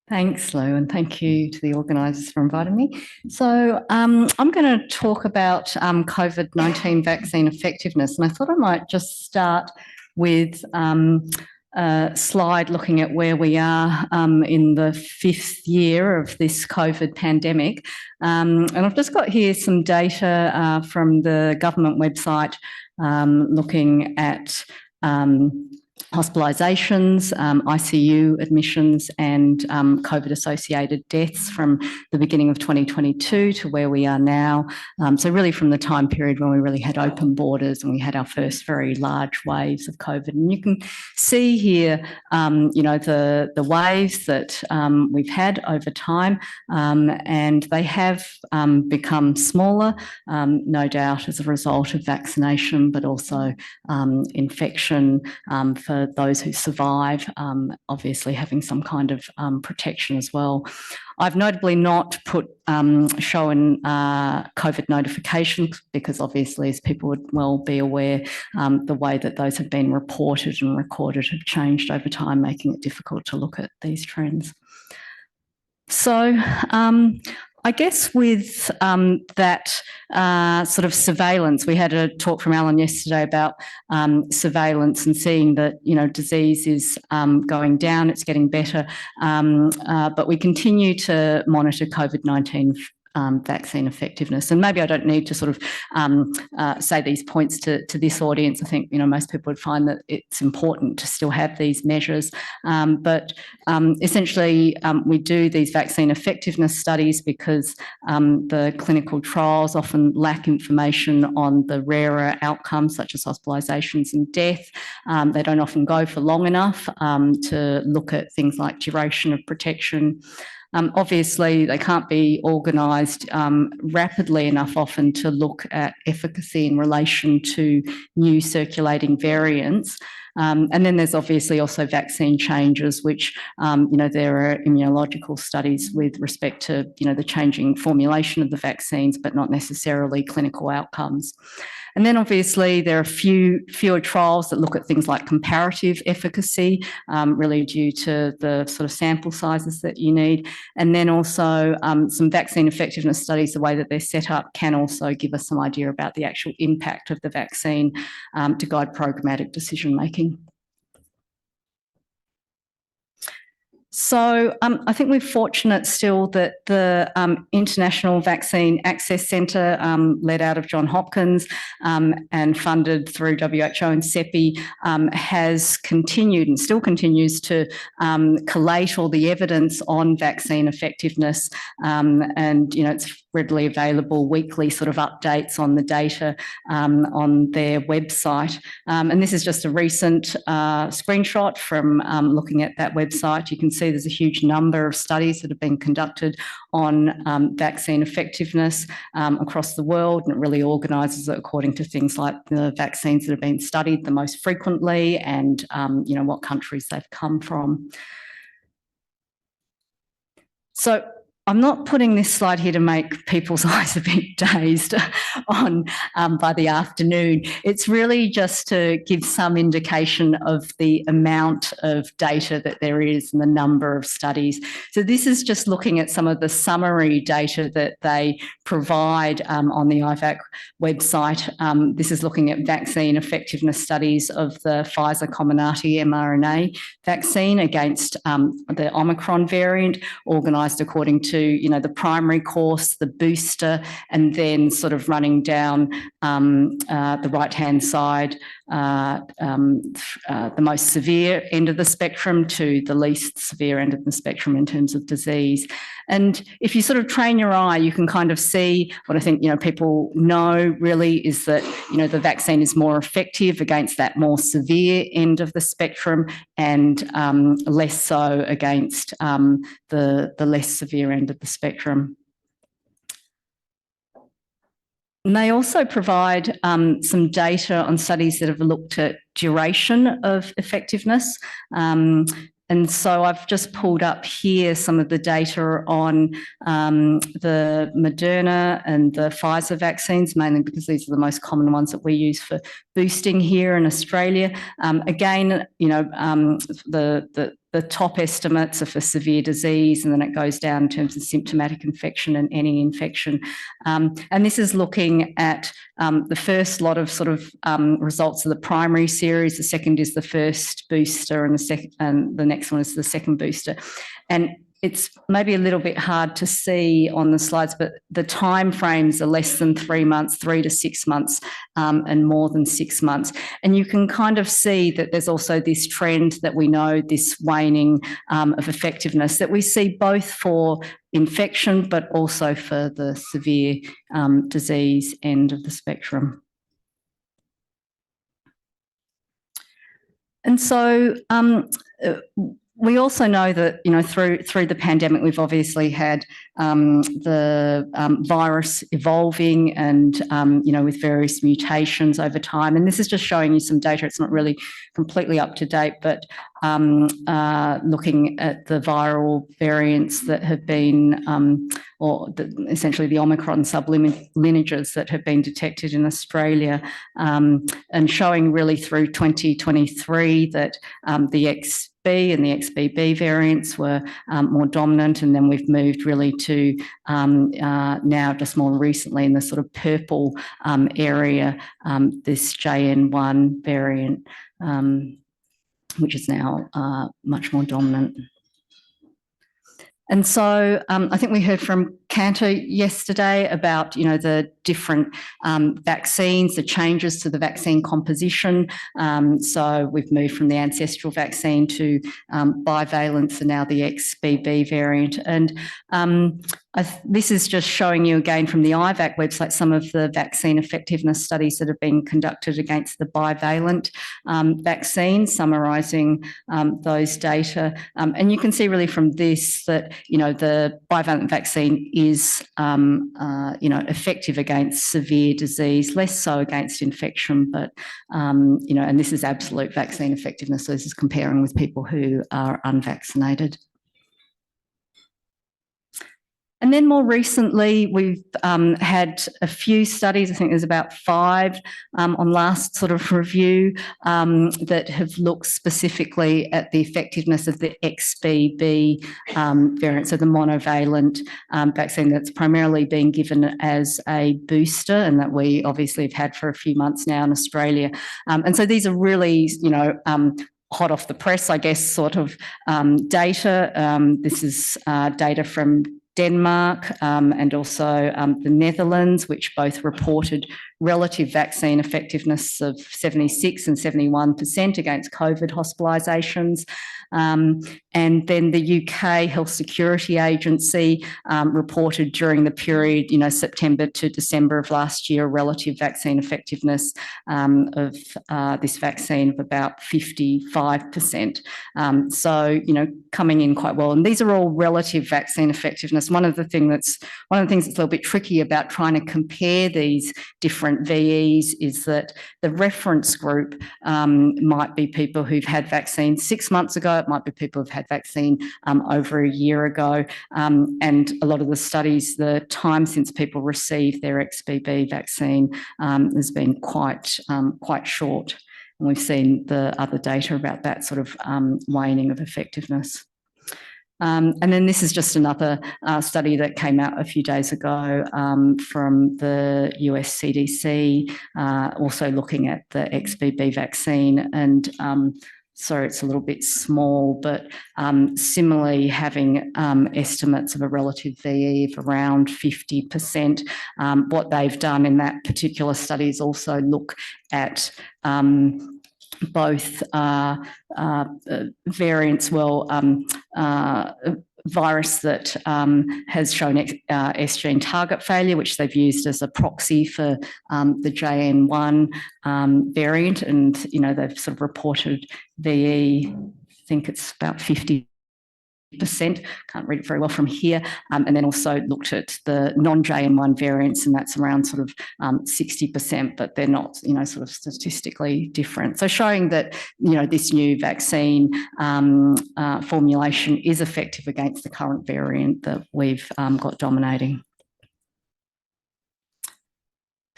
Thanks, Lou, and thank you to the organisers for inviting me. So I'm going to talk about COVID-19 vaccine effectiveness, and I thought I might just start with a slide looking at where we are in the 5th year of this COVID pandemic. And I've just got here some data from the government website looking at hospitalisations, ICU admissions and COVID-associated deaths from the beginning of 2022 to where we are now. So really from the time period when we really had open borders and we had our first very large waves of COVID. And you can see here, the waves that we've had over time, and they have become smaller, no doubt as a result of vaccination, but also infection for those who survive, obviously having some kind of protection as well. I've notably not shown COVID notifications because obviously, as people would well be aware, the way that those have been reported and recorded have changed over time, making it difficult to look at these trends. So I guess with that sort of surveillance, we had a talk from Alan yesterday about surveillance and seeing that, disease is going down, it's getting better, but we continue to monitor COVID-19 vaccine effectiveness. And maybe I don't need to sort of say these points to this audience. I think, most people would find that it's important to still have these measures. But essentially, we do these vaccine effectiveness studies because the clinical trials often lack information on the rarer outcomes, such as hospitalisations and death. They don't often go for long enough to look at things like duration of protection. Obviously, they can't be organised rapidly enough often to look at efficacy in relation to new circulating variants. And then there's obviously also vaccine changes, which, there are immunological studies with respect to, the changing formulation of the vaccines, but not necessarily clinical outcomes. And then obviously there are fewer trials that look at things like comparative efficacy, really due to the sort of sample sizes that you need. And then also some vaccine effectiveness studies, the way that they're set up, can also give us some idea about the actual impact of the vaccine to guide programmatic decision making. So I think we're fortunate still that the International Vaccine Access Centre, led out of Johns Hopkins and funded through WHO and CEPI, has continued and still continues to collate all the evidence on vaccine effectiveness. And, it's readily available weekly sort of updates on the data on their website. And this is just a recent screenshot from looking at that website. You can see there's a huge number of studies that have been conducted on vaccine effectiveness across the world, and it really organises it according to things like the vaccines that have been studied the most frequently and, what countries they've come from. So I'm not putting this slide here to make people's eyes a bit dazed by the afternoon. It's really just to give some indication of the amount of data that there is and the number of studies. So this is just looking at some of the summary data that they provide on the IVAC website. This is looking at vaccine effectiveness studies of the Pfizer Comirnaty mRNA vaccine against the Omicron variant, organised according to the primary course, the booster, and then sort of running down the right-hand side, the most severe end of the spectrum to the least severe end of the spectrum in terms of disease. And if you sort of train your eye, you can kind of see what I think, people know really is that, the vaccine is more effective against that more severe end of the spectrum and less so against the less severe end of the spectrum. And they also provide some data on studies that have looked at duration of effectiveness. And so I've just pulled up here some of the data on the Moderna and the Pfizer vaccines, mainly because these are the most common ones that we use for boosting here in Australia. Again, the the top estimates are for severe disease, and then it goes down in terms of symptomatic infection and any infection. And this is looking at the first lot of sort of results of the primary series. The second is the first booster, and the next one is the second booster. And it's maybe a little bit hard to see on the slides, but the time frames are less than 3 months, 3 to 6 months, and more than 6 months. And you can kind of see that there's also this trend that we know, this waning of effectiveness that we see both for infection, but also for the severe disease end of the spectrum. And so we also know that, you know, through the pandemic, we've obviously had the virus evolving and, you know, with various mutations over time. And this is just showing you some data. It's not really completely up to date, but looking at the viral variants that have been, essentially the Omicron sublineages that have been detected in Australia, and showing really through 2023 that the XB and the XBB variants were more dominant, and then we've moved really to now just more recently in the sort of purple area, this JN1 variant, which is now much more dominant. And so I think we heard from Cantor yesterday about, you know, the different vaccines, the changes to the vaccine composition. So we've moved from the ancestral vaccine to bivalent, and now the XBB variant. And this is just showing you again from the IVAC website some of the vaccine effectiveness studies that have been conducted against the bivalent vaccine, summarising those data. And you can see really from this that, you know, the bivalent vaccine is, you know, effective against severe disease, less so against infection, but, you know, and this is absolute vaccine effectiveness. So this is comparing with people who are unvaccinated. And then more recently, we've had a few studies, I think there's about 5 on last sort of review, that have looked specifically at the effectiveness of the XBB variant, so the monovalent vaccine that's primarily being given as a booster, and that we obviously have had for a few months now in Australia. And so these are really, you know, hot off the press, I guess, sort of data. This is data from Denmark and also the Netherlands, which both reported relative vaccine effectiveness of 76 and 71% against COVID hospitalisations. And then the UK Health Security Agency reported during the period, you know, September to December of last year, relative vaccine effectiveness of this vaccine of about 55%. So, you know, coming in quite well. And these are all relative vaccine effectiveness. One of the things that's a little bit tricky about trying to compare these different VEs is that the reference group might be people who've had vaccine 6 months ago. It might be people who've had vaccine over a year ago. And a lot of the studies, the time since people received their XBB vaccine has been quite short. And we've seen the other data about that sort of waning of effectiveness. And then this is just another study that came out a few days ago from the US CDC, also looking at the XBB vaccine. And sorry, it's a little bit small, but similarly having estimates of a relative VE of around 50%. What they've done in that particular study is also look at both variants, virus that has shown S gene target failure, which they've used as a proxy for the JN1 variant. And, you know, they've sort of reported VE, I think it's about 50%. Can't read it very well from here. And then also looked at the non-JN1 variants, and that's around sort of 60%, but they're not, you know, sort of statistically different. So showing that, you know, this new vaccine formulation is effective against the current variant that we've got dominating.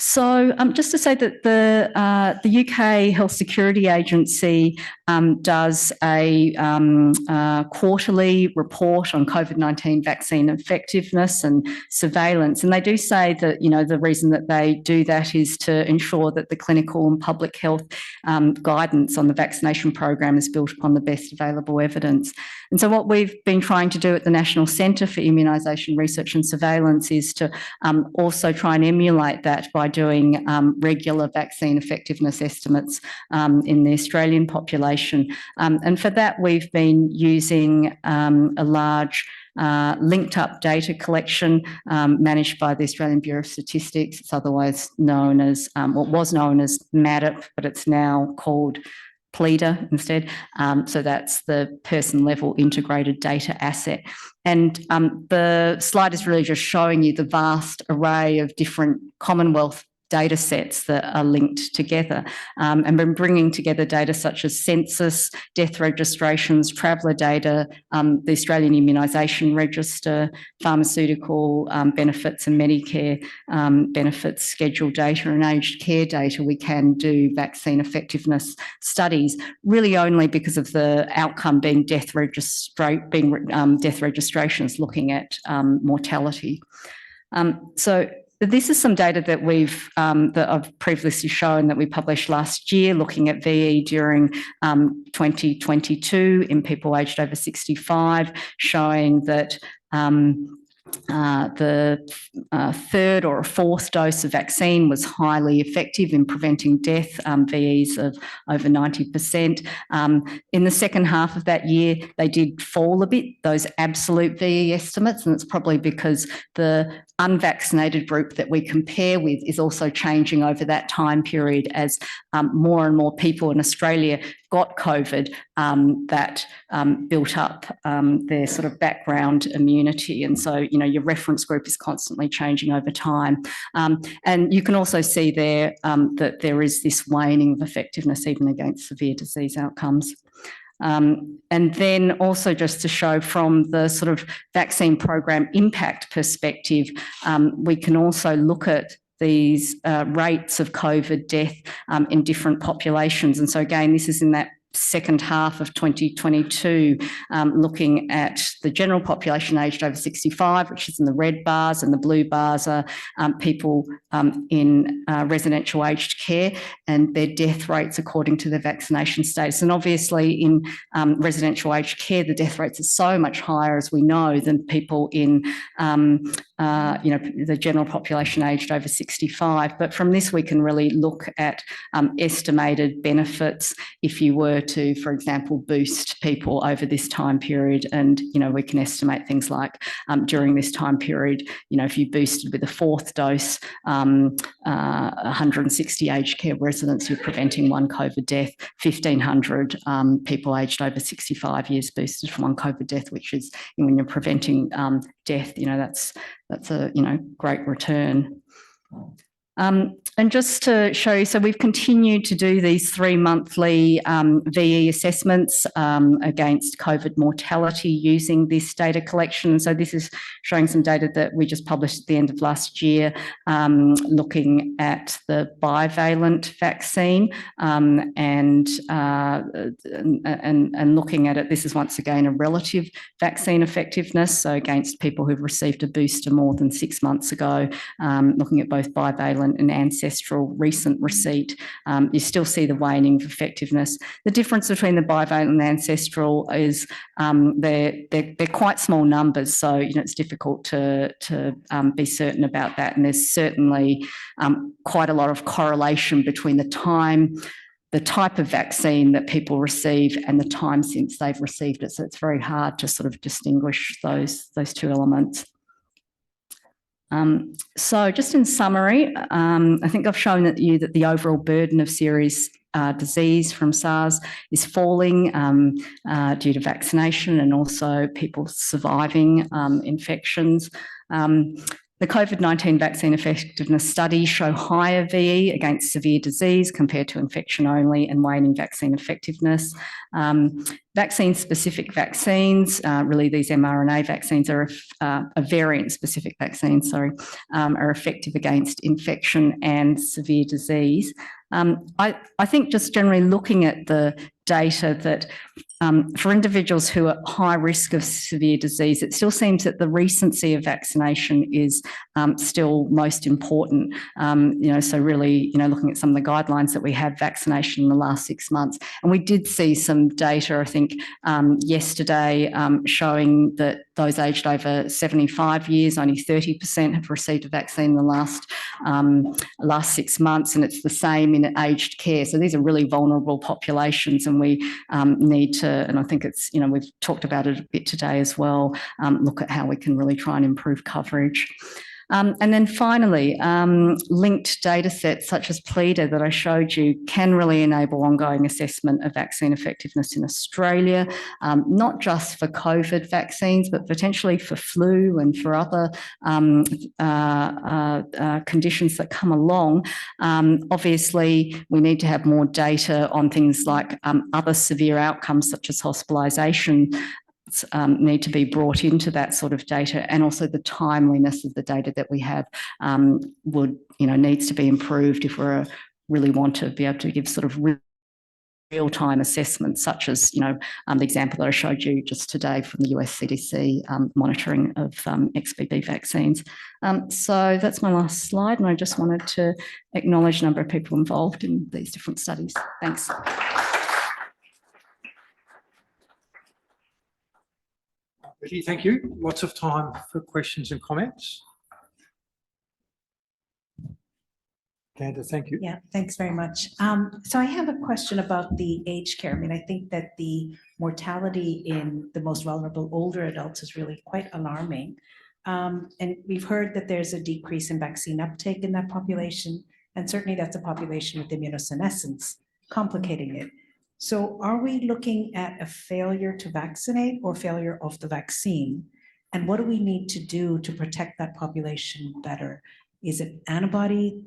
So just to say that the UK Health Security Agency does a quarterly report on COVID-19 vaccine effectiveness and surveillance. And they do say that, the reason that they do that is to ensure that the clinical and public health guidance on the vaccination program is built upon the best available evidence. And so what we've been trying to do at the National Centre for Immunisation Research and Surveillance is to also try and emulate that by doing regular vaccine effectiveness estimates in the Australian population. And for that, we've been using a large linked up data collection managed by the Australian Bureau of Statistics. It's otherwise known as, was known as MADIP, but it's now called PLEDA instead. So that's the person level integrated data asset. And the slide is really just showing you the vast array of different Commonwealth data sets that are linked together, and been bringing together data such as census, death registrations, traveller data, the Australian Immunisation Register, pharmaceutical benefits and Medicare benefits, scheduled data and aged care data. We can do vaccine effectiveness studies really only because of the outcome being death registrations, looking at mortality. So this is some data that that I've previously shown that we published last year, looking at VE during 2022 in people aged over 65, showing that the third or a fourth dose of vaccine was highly effective in preventing death, VEs of over 90%. In the second half of that year, they did fall a bit, those absolute VE estimates, and it's probably because the unvaccinated group that we compare with is also changing over that time period as more and more people in Australia got COVID that built up their sort of background immunity. And so, your reference group is constantly changing over time. And you can also see there that there is this waning of effectiveness even against severe disease outcomes. And then also just to show from the sort of vaccine program impact perspective, we can also look at these rates of COVID death in different populations. And so again, this is in that second half of 2022, looking at the general population aged over 65, which is in the red bars, and the blue bars are people in residential aged care and their death rates according to their vaccination status. And obviously in residential aged care, the death rates are so much higher, as we know, than people in the general population aged over 65. But from this, we can really look at estimated benefits if you were to, for example, boost people over this time period. And, we can estimate things like during this time period, if you boosted with a fourth dose, 160 aged care residents, you're preventing one COVID death, 1,500 people aged over 65 years boosted from one COVID death, which is, when you're preventing death, that's a great return. And just to show you, so we've continued to do these 3 monthly VE assessments against COVID mortality using this data collection. So this is showing some data that we just published at the end of last year, looking at the bivalent vaccine and looking at it. This is once again a relative vaccine effectiveness, so against people who've received a booster more than 6 months ago, looking at both bivalent and ancestral recent receipt. You still see the waning of effectiveness. The difference between the bivalent and ancestral is they're quite small numbers, so it's difficult to be certain about that. And there's certainly quite a lot of correlation between the type of vaccine that people receive and the time since they've received it. So it's very hard to sort of distinguish those two elements. So just in summary, I think I've shown that the overall burden of serious disease from SARS is falling due to vaccination and also people surviving infections. The COVID-19 vaccine effectiveness studies show higher VE against severe disease compared to infection only and waning vaccine effectiveness. Vaccine-specific vaccines, really these mRNA vaccines are variant-specific vaccines, are effective against infection and severe disease. I think just generally looking at the data that for individuals who are at high risk of severe disease, it still seems that the recency of vaccination is still most important. So really, looking at some of the guidelines that we have, vaccination in the last 6 months. And we did see some data, I think, yesterday showing that those aged over 75 years, only 30% have received a vaccine in the last 6 months, and it's the same in aged care. So these are really vulnerable populations, and we need to, and I think it's, we've talked about it a bit today as well, look at how we can really try and improve coverage. And then finally, linked data sets such as PLEDA that I showed you can really enable ongoing assessment of vaccine effectiveness in Australia, not just for COVID vaccines, but potentially for flu and for other conditions that come along. Obviously, we need to have more data on things like other severe outcomes such as hospitalisation, need to be brought into that sort of data, and also the timeliness of the data that we have needs to be improved if we really want to be able to give sort of real-time assessments, such as the example that I showed you just today from the US CDC monitoring of XBB vaccines. So that's my last slide, and I just wanted to acknowledge the number of people involved in these different studies. Thanks. Bette, thank you. Lots of time for questions and comments. Cantor, thank you. Yeah, thanks very much. So I have a question about the aged care. I mean, I think that the mortality in the most vulnerable older adults is really quite alarming. And we've heard that there's a decrease in vaccine uptake in that population, and certainly that's a population with immunosenescence, complicating it. So are we looking at a failure to vaccinate or failure of the vaccine? And what do we need to do to protect that population better? Is it antibody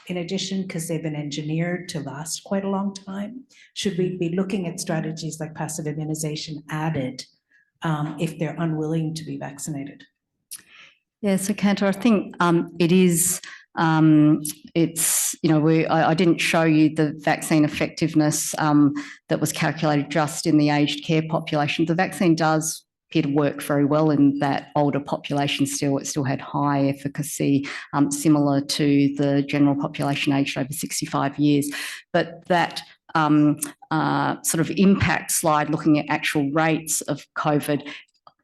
in addition, because they've been engineered to last quite a long time? Should we be looking at strategies like passive immunization added if they're unwilling to be vaccinated? Yeah, so Cantor, I think it is. I didn't show you the vaccine effectiveness that was calculated just in the aged care population. The vaccine does appear to work very well in that older population still. It still had high efficacy, similar to the general population aged over 65 years. But that sort of impact slide looking at actual rates of COVID,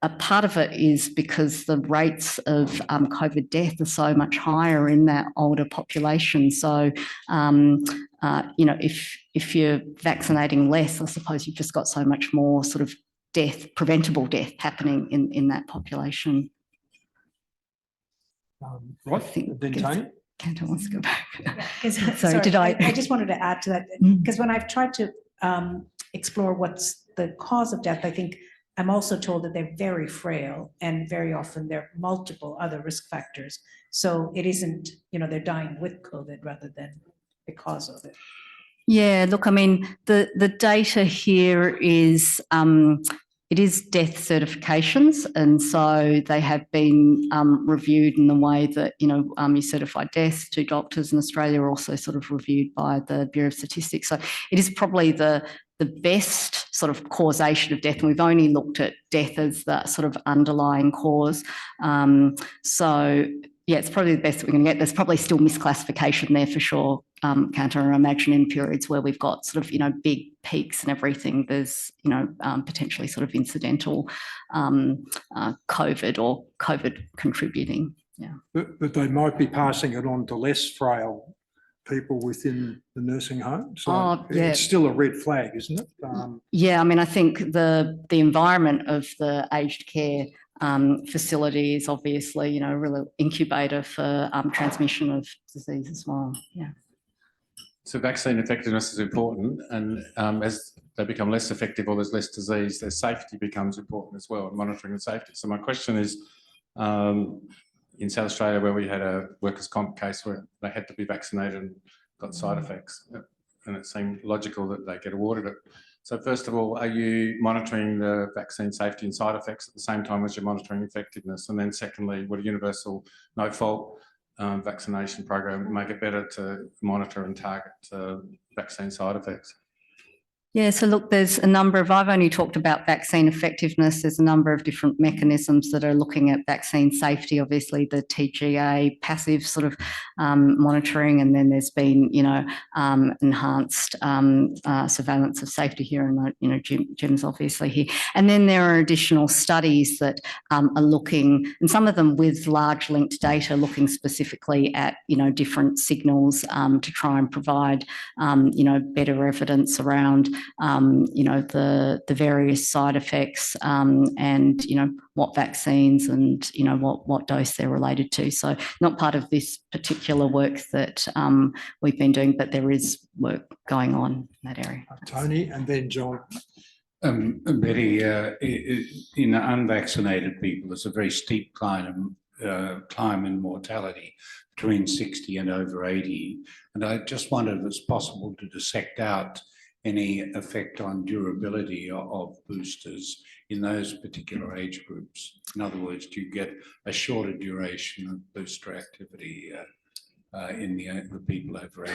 a part of it is because the rates of COVID death are so much higher in that older population. So, if you're vaccinating less, I suppose you've just got so much more sort of death, preventable death happening in that population. Right, then Tony. Cantor wants to go back. Yeah, sorry, I just wanted to add to that, because when I've tried to explore what's the cause of death, I think I'm also told that they're very frail, and very often there are multiple other risk factors. So it isn't, they're dying with COVID rather than because of it. Yeah, look, I mean, the data here is, it is death certifications, and so they have been reviewed in the way that, you certify deaths. 2 doctors in Australia are also sort of reviewed by the Bureau of Statistics. So it is probably the best sort of causation of death, and we've only looked at death as the sort of underlying cause. So, yeah, it's probably the best that we're going to get. There's probably still misclassification there for sure, Cantor, and I imagine in periods where we've got sort of, big peaks and everything, there's, potentially sort of incidental COVID or COVID contributing, yeah. But they might be passing it on to less frail people within the nursing home. So yeah, it's still a red flag, isn't it? Yeah, I mean, I think the environment of the aged care facility is obviously, a real incubator for transmission of disease as well. Yeah. So vaccine effectiveness is important, and as they become less effective or there's less disease, their safety becomes important as well, and monitoring the safety. So my question is, in South Australia, where we had a workers' comp case where they had to be vaccinated and got side effects, and it seemed logical that they get awarded it. So first of all, are you monitoring the vaccine safety and side effects at the same time as you're monitoring effectiveness? And then secondly, would a universal no-fault vaccination program make it better to monitor and target vaccine side effects? Yeah, so look, there's a number of, I've only talked about vaccine effectiveness. There's a number of different mechanisms that are looking at vaccine safety, obviously the TGA passive sort of monitoring, and then there's been, enhanced surveillance of safety here, and, Jim's obviously here. And then there are additional studies that are looking, and some of them with large linked data, looking specifically at, different signals to try and provide, better evidence around the various side effects and, what vaccines and, what dose they're related to. So not part of this particular work that we've been doing, but there is work going on in that area. Tony, and then John. Betty, in unvaccinated people, there's a very steep climb in mortality between 60 and over 80. And I just wondered if it's possible to dissect out any effect on durability of boosters in those particular age groups. In other words, do you get a shorter duration of booster activity in the people over 80?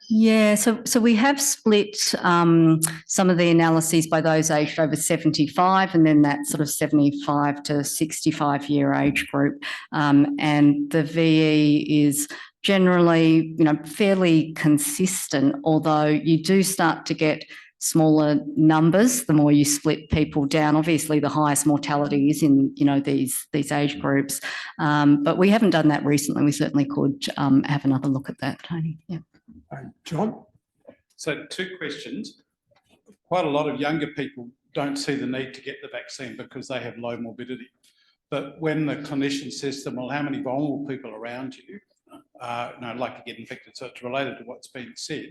Yeah, so we have split some of the analyses by those aged over 75, and then that sort of 75 to 65 year age group. And the VE is generally, fairly consistent, although you do start to get smaller numbers the more you split people down. Obviously, the highest mortality is in, these age groups. But we haven't done that recently. We certainly could have another look at that, Tony. Yeah. John? So 2 questions. Quite a lot of younger people don't see the need to get the vaccine because they have low morbidity. But when the clinician says to them, well, how many vulnerable people around you like to get infected? So it's related to what's being said.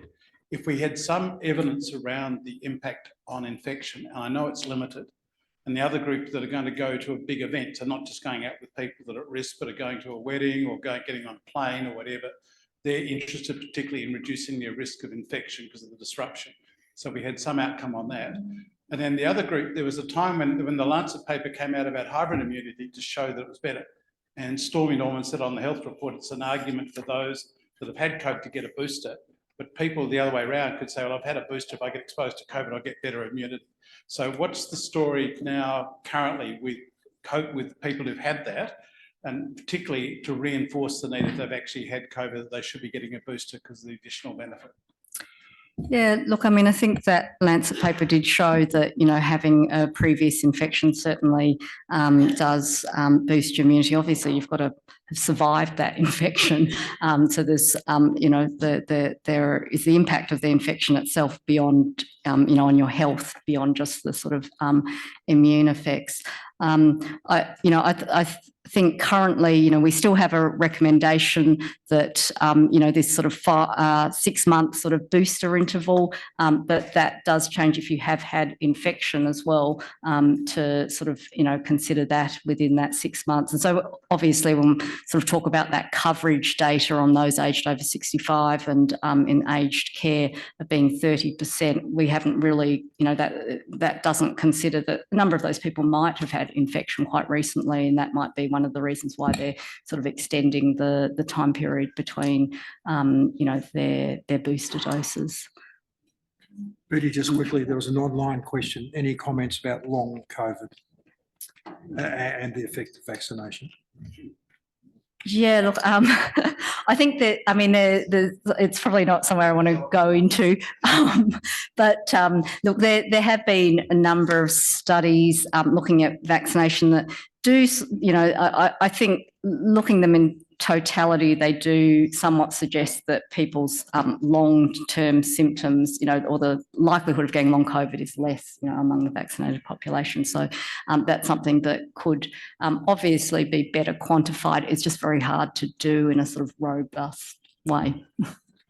If we had some evidence around the impact on infection, and I know it's limited, and the other group that are going to go to a big event are not just going out with people that are at risk, but are going to a wedding or getting on a plane or whatever, they're interested particularly in reducing their risk of infection because of the disruption. So we had some outcome on that. And then the other group, there was a time when the Lancet paper came out about hybrid immunity to show that it was better. And Stormy Norman said on the health report, it's an argument for those that have had COVID to get a booster. But people the other way around could say, well, I've had a booster. If I get exposed to COVID, I'll get better immunity. So what's the story now currently with people who've had that, and particularly to reinforce the need if they've actually had COVID, that they should be getting a booster because of the additional benefit? Yeah, look, I mean, I think that Lancet paper did show that, having a previous infection certainly does boost your immunity. Obviously, you've got to have survived that infection. So there's, there is the impact of the infection itself beyond, on your health, beyond just the sort of immune effects. I think currently, we still have a recommendation that, this sort of 6 month sort of booster interval, but that does change if you have had infection as well, to sort of, consider that within that 6 months. And so obviously when we sort of talk about that coverage data on those aged over 65 and in aged care of being 30%, we haven't really, that doesn't consider that a number of those people might have had infection quite recently, and that might be one of the reasons why they're sort of extending the time period between, their booster doses. Betty, just quickly, there was an online question. Any comments about long COVID and the effect of vaccination? Yeah, look, I think that, I mean, it's probably not somewhere I want to go into, but look, there have been a number of studies looking at vaccination that do, I think looking them in totality, they do somewhat suggest that people's long-term symptoms, or the likelihood of getting long COVID is less, among the vaccinated population. So that's something that could obviously be better quantified. It's just very hard to do in a sort of robust way.